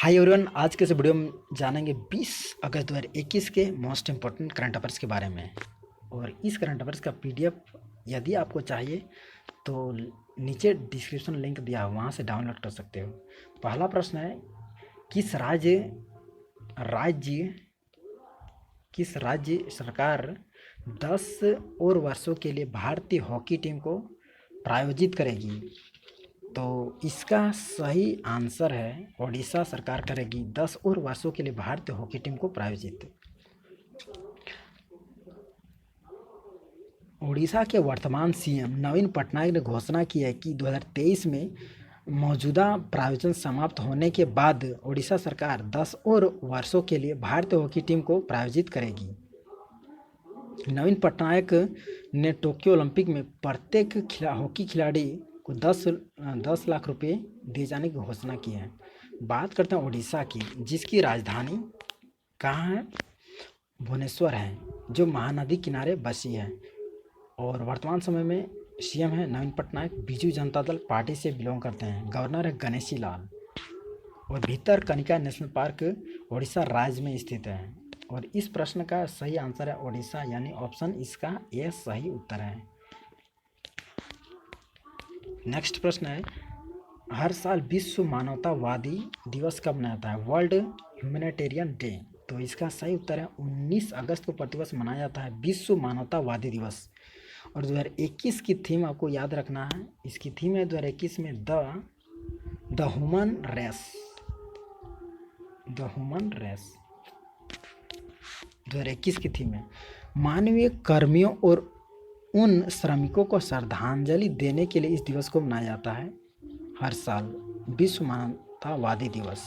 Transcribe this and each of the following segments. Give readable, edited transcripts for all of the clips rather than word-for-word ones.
Hi everyone, आज के इस वीडियो में जानेंगे 20 अगस्त 2021 के मोस्ट इम्पोर्टेंट करंट अफेयर्स के बारे में। और इस करंट अफेयर्स का पीडीएफ यदि आपको चाहिए तो नीचे डिस्क्रिप्शन लिंक दिया है, वहाँ से डाउनलोड कर सकते हो। पहला प्रश्न है, किस राज्य राज्य किस राज्य सरकार 10 और वर्षों के लिए भारतीय हॉकी टीम को प्रायोजित करेगी? तो इसका सही आंसर है ओडिशा सरकार करेगी 10 और वर्षों के लिए भारतीय हॉकी टीम को प्रायोजित। ओडिशा के वर्तमान सीएम नवीन पटनायक ने घोषणा की है कि 2023 में मौजूदा प्रायोजन समाप्त होने के बाद ओडिशा सरकार 10 और वर्षों के लिए भारतीय हॉकी टीम को प्रायोजित करेगी। नवीन पटनायक ने टोक्यो ओलंपिक में प्रत्येक हॉकी खिलाड़ी को 10 लाख रुपए दिए जाने की घोषणा की है। बात करते हैं ओडिशा की, जिसकी राजधानी कहाँ है? भुवनेश्वर है, जो महानदी किनारे बसी है। और वर्तमान समय में सीएम है नवीन पटनायक, बीजू जनता दल पार्टी से बिलोंग करते हैं। गवर्नर है गणेशी लाल। और भितरकनिका नेशनल पार्क ओडिशा राज्य में स्थित है। और इस प्रश्न का सही आंसर है ओडिशा, यानी ऑप्शन इसका ए सही उत्तर है। नेक्स्ट प्रश्न है, हर साल विश्व मानवतावादी दिवस कब मनाया जाता है? World humanitarian day. तो इसका सही उत्तर है 19 अगस्त को प्रतिवर्ष मनाया जाता है विश्व मानवतावादी दिवस। और 2021 की थीम आपको याद रखना है, इसकी थीम है 2021 में द ह्यूमन रेस। 2021 की थीम है मानवीय कर्मियों और उन श्रमिकों को श्रद्धांजलि देने के लिए इस दिवस को मनाया जाता है हर साल, विश्व मानवतावादी दिवस।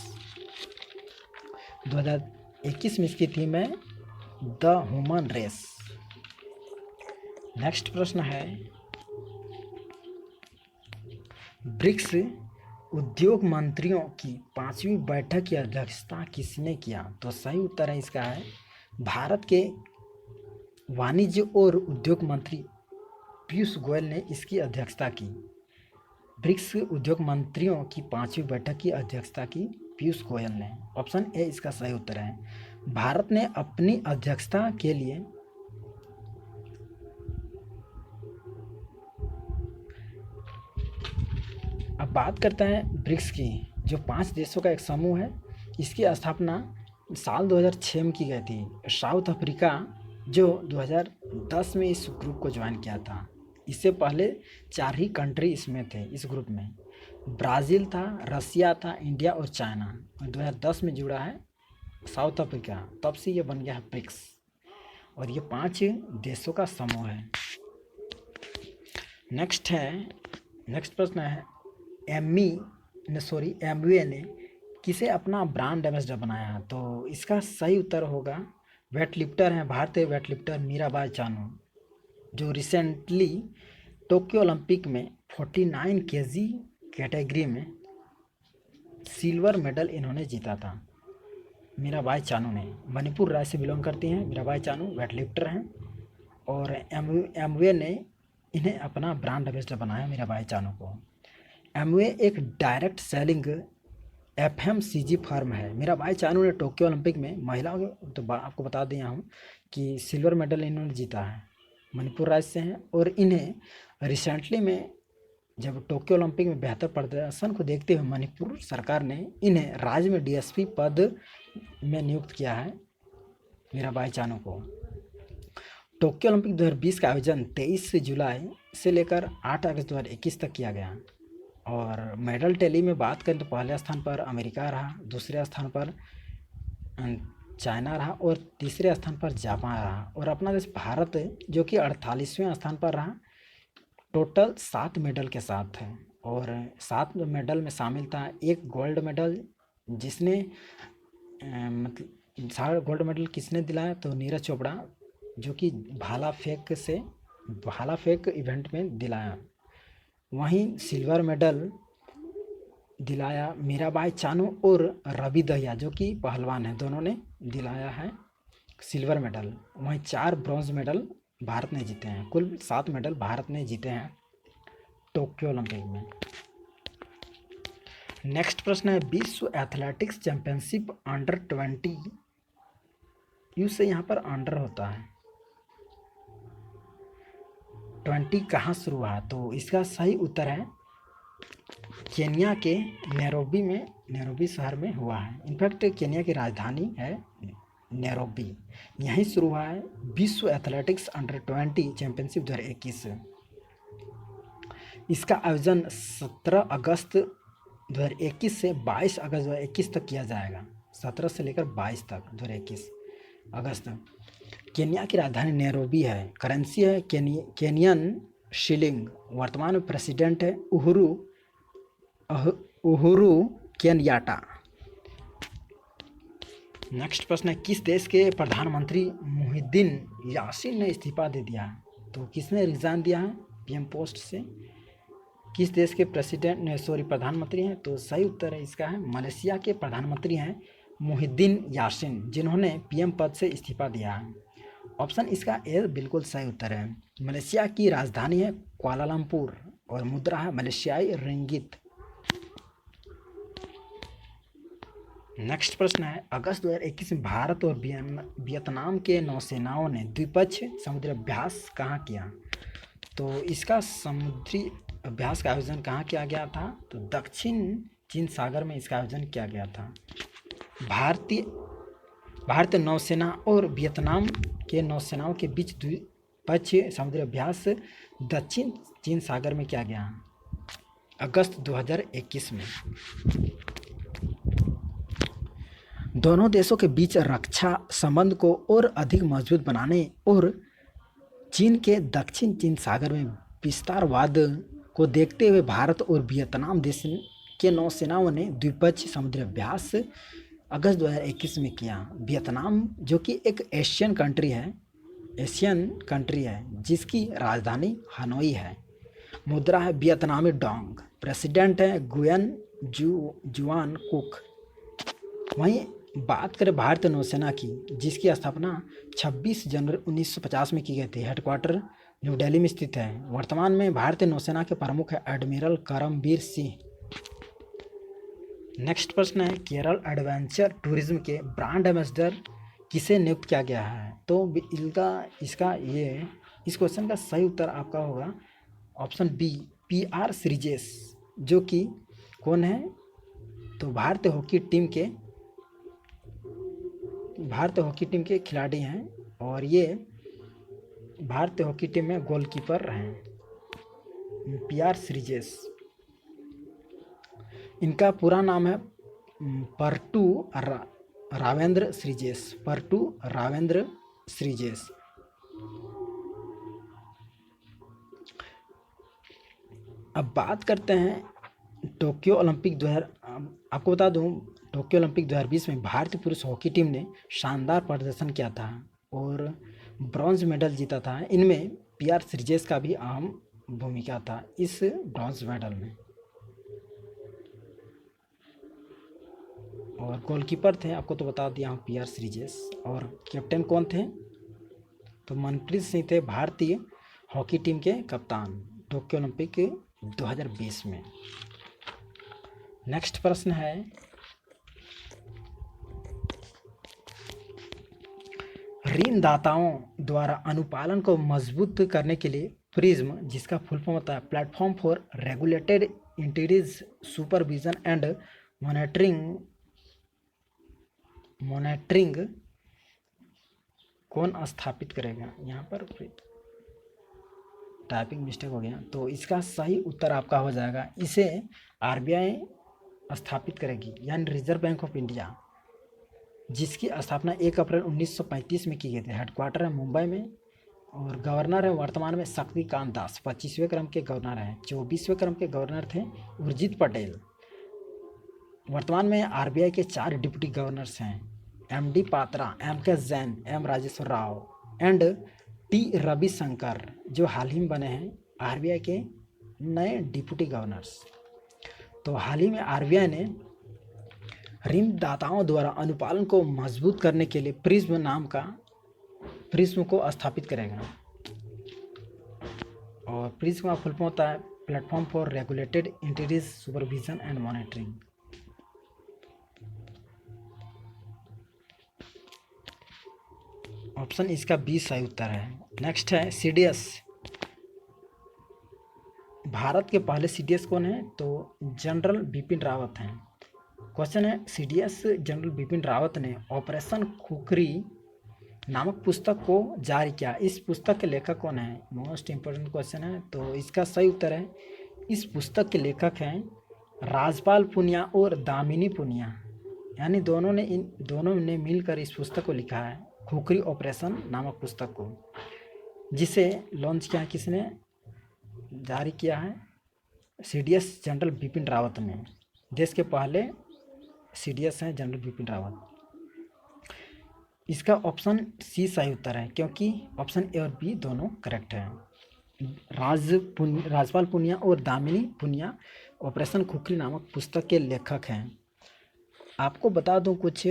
2021 में इसकी थीम है द ह्यूमन रेस। नेक्स्ट प्रश्न है, ब्रिक्स उद्योग मंत्रियों की 5वीं बैठक की अध्यक्षता किसने किया? तो सही उत्तर है इसका है भारत के वाणिज्य और उद्योग मंत्री पीयूष गोयल ने इसकी अध्यक्षता की। ब्रिक्स उद्योग मंत्रियों की 5वीं बैठक की अध्यक्षता की पीयूष गोयल ने। ऑप्शन ए इसका सही उत्तर है। भारत ने अपनी अध्यक्षता के लिए अब बात करते हैं ब्रिक्स की, जो 5 देशों का एक समूह है। इसकी स्थापना साल 2006 में की गई थी। साउथ अफ्रीका जो 2010 में इस ग्रुप को ज्वाइन किया था। इससे पहले 4 ही कंट्री इसमें थे इस ग्रुप में। ब्राज़ील था, रसिया था, इंडिया और चाइना। और 2010 में जुड़ा है साउथ अफ्रीका, तब से ये बन गया है ब्रिक्स। और ये 5 देशों का समूह है। नेक्स्ट प्रश्न है, एमवे ने किसे अपना ब्रांड एम्बेसडर बनाया? तो इसका सही उत्तर होगा वेट लिफ्टर हैं, भारतीय वेट लिफ्टर मीराबाई चानू, जो रिसेंटली टोक्यो ओलंपिक में 49 केजी कैटेगरी में सिल्वर मेडल इन्होंने जीता था। मीराबाई चानू ने मणिपुर राज्य से बिलोंग करती हैं। मीराबाई चानू वेट लिफ्टर हैं और एमवे ने इन्हें अपना ब्रांड एम्बेसडर बनाया, मीराबाई चानू को। एमवे एक डायरेक्ट सेलिंग एफएमसीजी फर्म है। मीराबाई चानू ने टोक्यो ओलंपिक में महिलाओं के, तो आपको बता दिया हूँ कि सिल्वर मेडल इन्होंने जीता है, मणिपुर राज्य से हैं। और इन्हें रिसेंटली में जब टोक्यो ओलंपिक में बेहतर प्रदर्शन को देखते हुए मणिपुर सरकार ने इन्हें राज्य में डीएसपी पद में नियुक्त किया है, मीराबाई चानू को। टोक्यो ओलंपिक 2020 का आयोजन 23 जुलाई से लेकर 8 अगस्त 2021 तक किया गया। और मेडल टैली में बात करें तो पहले स्थान पर अमेरिका रहा, दूसरे स्थान पर चाइना रहा और तीसरे स्थान पर जापान रहा। और अपना देश भारत जो कि 48वें स्थान पर रहा, टोटल 7 मेडल के साथ है। और 7 मेडल में शामिल था एक गोल्ड मेडल, जिसने मतलब 7 गोल्ड मेडल किसने दिलाया? तो नीरज चोपड़ा, जो कि भाला फेंक इवेंट में दिलाया। वहीं सिल्वर मेडल दिलाया मीराबाई चानू और रवि दहिया, जो कि पहलवान हैं, दोनों ने दिलाया है सिल्वर मेडल। वहीं 4 ब्रॉन्ज मेडल भारत ने जीते हैं। कुल 7 मेडल भारत ने जीते हैं टोक्यो ओलंपिक में। नेक्स्ट प्रश्न है विश्व एथलेटिक्स चैंपियनशिप अंडर 20 यू से यहाँ पर अंडर होता है 20 कहाँ शुरू हुआ, तो इसका सही उत्तर है केन्या के नैरोबी शहर में हुआ है। इनफैक्ट केन्या की राजधानी है नैरोबी, यहीं शुरू हुआ है विश्व एथलेटिक्स अंडर 20 चैंपियनशिप 2021। इसका आयोजन 17 अगस्त 2021 से 22 अगस्त 2021 तक किया जाएगा। 17 से लेकर 22 तक 2021 अगस्त तक। केन्या की राजधानी नैरोबी है। करेंसी है केनियन शिलिंग। वर्तमान में प्रेसिडेंट है उहुरु केन्याटा। नेक्स्ट प्रश्न है किस देश के प्रधानमंत्री मुहिद्दीन यासीन ने इस्तीफा दे दिया है, तो किसने रिजाइन दिया है पीएम पोस्ट से, किस देश के प्रधानमंत्री हैं, तो सही उत्तर है इसका है मलेशिया के प्रधानमंत्री हैं मुहिद्दीन यासीन, जिन्होंने पीएम पद से इस्तीफा दिया है। ऑप्शन इसका ए बिल्कुल सही उत्तर है। मलेशिया की राजधानी है कुआलालंपुर और मुद्रा है मलेशियाई रिंगित। नेक्स्ट प्रश्न है अगस्त 2021 में भारत और वियतनाम के नौसेनाओं ने द्विपक्षीय समुद्री अभ्यास कहाँ किया, तो इसका समुद्री अभ्यास का आयोजन कहाँ किया गया था, तो दक्षिण चीन सागर में इसका आयोजन किया गया था। भारतीय नौसेना और वियतनाम के नौसेनाओं के बीच द्विपक्षीय समुद्री अभ्यास दक्षिण चीन सागर में किया गया अगस्त 2021 में। दोनों देशों के बीच रक्षा संबंध को और अधिक मजबूत बनाने और चीन के दक्षिण चीन सागर में विस्तारवाद को देखते हुए भारत और वियतनाम देश के नौसेनाओं ने द्विपक्षीय समुद्री अभ्यास अगस्त 2021 में किया। वियतनाम जो कि एक एशियन कंट्री है जिसकी राजधानी हनोई है। मुद्रा है वियतनामी डोंग। प्रेसिडेंट है गुयन जुआन कुक। वहीं बात करें भारतीय नौसेना की, जिसकी स्थापना 26 जनवरी 1950 में की गई थी। हेडक्वार्टर न्यू दिल्ली में स्थित है। वर्तमान में भारतीय नौसेना के प्रमुख है एडमिरल करमबीर सिंह। नेक्स्ट प्रश्न है केरल एडवेंचर टूरिज्म के ब्रांड एम्बेसडर किसे नियुक्त किया गया है, तो इस क्वेश्चन का सही उत्तर आपका होगा ऑप्शन बी PR श्रीजेश, जो कि कौन है, तो भारतीय हॉकी टीम के खिलाड़ी हैं और ये भारतीय हॉकी टीम में गोलकीपर हैं PR श्रीजेश। इनका पूरा नाम है परटू रावेंद्र श्रीजेश। अब बात करते हैं टोक्यो ओलंपिक 2000। आपको बता दूं टोक्यो ओलंपिक 2020 में भारतीय पुरुष हॉकी टीम ने शानदार प्रदर्शन किया था और ब्रॉन्ज मेडल जीता था। इनमें PR श्रीजेश का भी अहम भूमिका था इस ब्रॉन्ज मेडल में। और गोलकीपर थे, आपको तो बता दिया हूँ PR श्रीजेश। और कैप्टन कौन थे, तो मनप्रीत सिंह थे, भारतीय हॉकी टीम के कप्तान टोक्यो ओलंपिक 2020 में। नेक्स्ट प्रश्न है ऋणदाताओं द्वारा अनुपालन को मजबूत करने के लिए प्रिज्म, जिसका फुल फॉर्म होता है platform for regulated interiors supervision and monitoring कौन स्थापित करेगा, यहाँ पर टाइपिंग मिस्टेक हो गया, तो इसका सही उत्तर आपका हो जाएगा इसे RBI स्थापित करेगी, यानी रिजर्व बैंक ऑफ इंडिया, जिसकी स्थापना 1 अप्रैल 1935 में की गई थी। हेडक्वार्टर है मुंबई में और गवर्नर है वर्तमान में शक्तिकांत दास। 25वें क्रम के गवर्नर हैं। 24वें क्रम के गवर्नर थे उर्जित पटेल। वर्तमान में RBI के 4 डिप्टी गवर्नर्स हैं, MD Patra, MK Jain, M Rajeshwar Rao and T Ravishankar, जो हाल ही में बने हैं RBI के नए डिप्टी गवर्नर्स। तो हाल ही में RBI ने ऋणदाताओं द्वारा अनुपालन को मजबूत करने के लिए प्रिज्म को स्थापित करेगा। और प्रिज्म का फुल फॉर्म होता है platform for regulated interiors supervision and monitoring. Option इसका बी सही उत्तर है। नेक्स्ट है सीडीएस। भारत के पहले सीडीएस कौन है? तो जनरल बिपिन रावत हैं। क्वेश्चन है सीडीएस जनरल बिपिन रावत ने ऑपरेशन खुखरी नामक पुस्तक को जारी किया। इस पुस्तक के लेखक कौन है? मोस्ट इम्पोर्टेंट क्वेश्चन है। तो इसका सही उत्तर है, इस पुस्तक के लेखक हैं राजपाल पुनिया और दामिनी पुनिया, यानी दोनों ने मिलकर इस पुस्तक को लिखा है, खुखरी ऑपरेशन नामक पुस्तक को, जिसे लॉन्च किया किसने, जारी किया है सीडीएस जनरल बिपिन रावत ने। देश के पहले सीडीएस हैं जनरल बिपिन रावत। इसका ऑप्शन सी सही उत्तर है, क्योंकि ऑप्शन ए और बी दोनों करेक्ट हैं। राजपाल पुनिया और दामिनी पुनिया ऑपरेशन खुखरी नामक पुस्तक के लेखक हैं। आपको बता दूं कुछ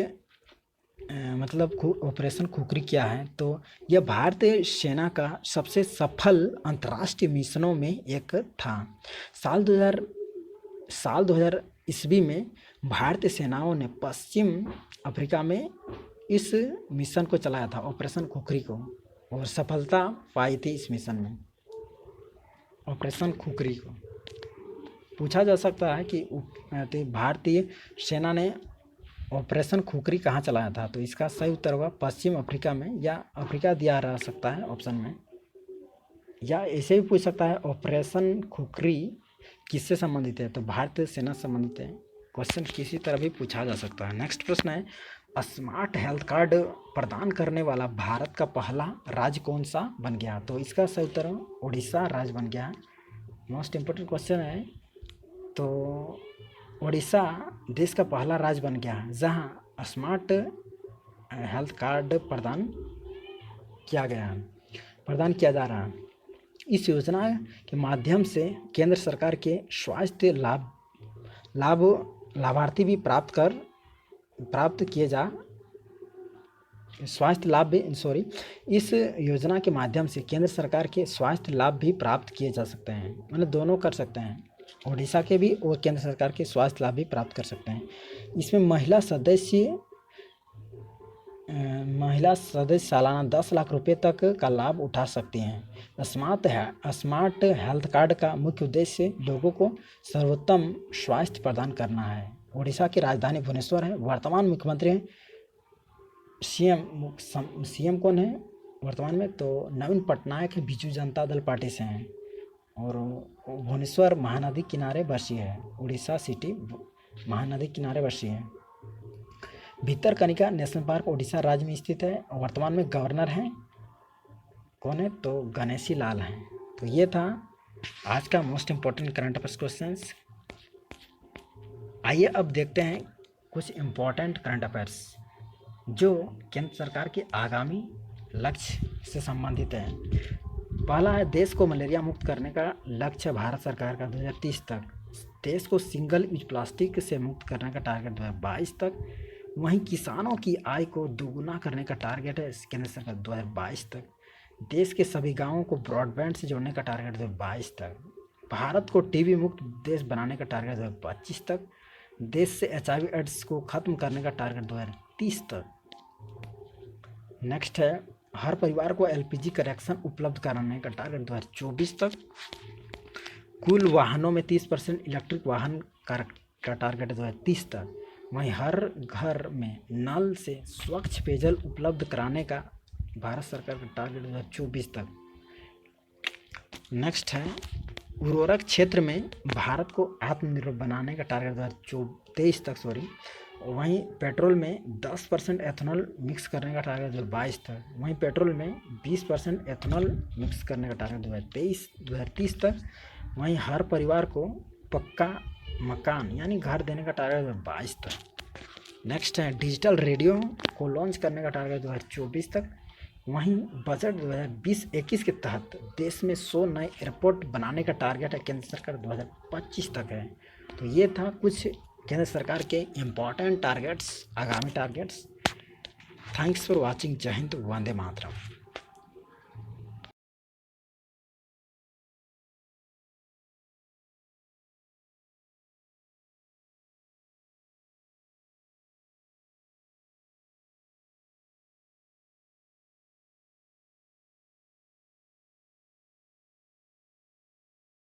मतलब ऑपरेशन खुखरी क्या है। तो यह भारतीय सेना का सबसे सफल अंतर्राष्ट्रीय मिशनों में एक था। साल 2000 ईस्वी में भारतीय सेनाओं ने पश्चिम अफ्रीका में इस मिशन को चलाया था, ऑपरेशन खुखरी को, और सफलता पाई थी इस मिशन में, ऑपरेशन खुखरी को। पूछा जा सकता है कि भारतीय सेना ने ऑपरेशन खुखरी कहाँ चलाया था। तो इसका सही उत्तर होगा पश्चिम अफ्रीका में, या अफ्रीका दिया रह सकता है ऑप्शन में, या ऐसे भी पूछ सकता है ऑपरेशन खुखरी किससे संबंधित है। तो भारतीय सेना से संबंधित है। क्वेश्चन किसी तरह भी पूछा जा सकता है। नेक्स्ट प्रश्न है, स्मार्ट हेल्थ कार्ड प्रदान करने वाला भारत का पहला राज्य कौन सा बन गया। तो इसका सही उत्तर उड़ीसा राज्य बन गया। मोस्ट इम्पोर्टेंट क्वेश्चन है। तो उड़ीसा देश का पहला राज्य बन गया है जहां स्मार्ट हेल्थ कार्ड प्रदान किया जा रहा है। इस योजना के माध्यम से केंद्र सरकार के स्वास्थ्य लाभार्थी भी इस योजना के माध्यम से केंद्र सरकार के स्वास्थ्य लाभ भी प्राप्त किए जा सकते हैं, मतलब दोनों कर सकते हैं, उड़ीसा के भी और केंद्र सरकार के स्वास्थ्य लाभ भी प्राप्त कर सकते हैं। इसमें महिला सदस्य सालाना 10 लाख रुपए तक का लाभ उठा सकती हैं। स्मार्ट हेल्थ कार्ड का मुख्य उद्देश्य लोगों को सर्वोत्तम स्वास्थ्य प्रदान करना है। उड़ीसा की राजधानी भुवनेश्वर है। वर्तमान मुख्यमंत्री हैं सीएम कौन है वर्तमान में? तो नवीन पटनायक बिजू जनता दल पार्टी से हैं, और भुवनेश्वर महानदी किनारे बसी है। उड़ीसा सिटी महानदी किनारे बसी है। भितरकनिका नेशनल पार्क उड़ीसा राज्य में स्थित है। वर्तमान में गवर्नर हैं कौन है? तो गणेशी लाल हैं। तो ये था आज का most important current affairs questions. आइए अब देखते हैं कुछ इम्पोर्टेंट करंट अफेयर्स जो केंद्र सरकार के आगामी लक्ष्य से संबंधित है। पहला है, देश को मलेरिया मुक्त करने का लक्ष्य भारत सरकार का 2030 तक। देश को सिंगल यूज प्लास्टिक से मुक्त करने का टारगेट 2022 तक। वहीं किसानों की आय को दोगुना करने का टारगेट है केंद्र सरकार 2022 तक। देश के सभी गांवों को ब्रॉडबैंड से जोड़ने का टारगेट 2022 तक। भारत को टीबी मुक्त देश बनाने का टारगेट 2025 तक। देश से HIV एड्स को खत्म करने का टारगेट 2030 तक। नेक्स्ट है, हर परिवार को LPG कनेक्शन उपलब्ध कराने का टारगेट 2024 तक। कुल वाहनों में 30% इलेक्ट्रिक वाहन का टारगेट है 2030 तक। वहीं हर घर में नल से स्वच्छ पेयजल उपलब्ध कराने का भारत सरकार का टारगेट 2024 तक। नेक्स्ट है, उर्वरक क्षेत्र में भारत को आत्मनिर्भर बनाने का टारगेट 2023 तक। वहीं पेट्रोल में 10% एथेनॉल मिक्स करने का टारगेट 2022 तक। वहीं पेट्रोल में 20% एथेनॉल मिक्स करने का टारगेट 2030 तक। वहीं हर परिवार को पक्का मकान यानी घर देने का टारगेट 2022 तक। नेक्स्ट है, डिजिटल रेडियो को लॉन्च करने का टारगेट 2024 तक। वहीं बजट 2020-21 के तहत देश में 100 नए एयरपोर्ट बनाने का टारगेट है केंद्र सरकार 2025 तक है। तो ये था कुछ केंद्र सरकार के इम्पॉर्टेंट टारगेट्स, आगामी टारगेट्स। Thanks for watching. जय हिंद, वंदे मातरम।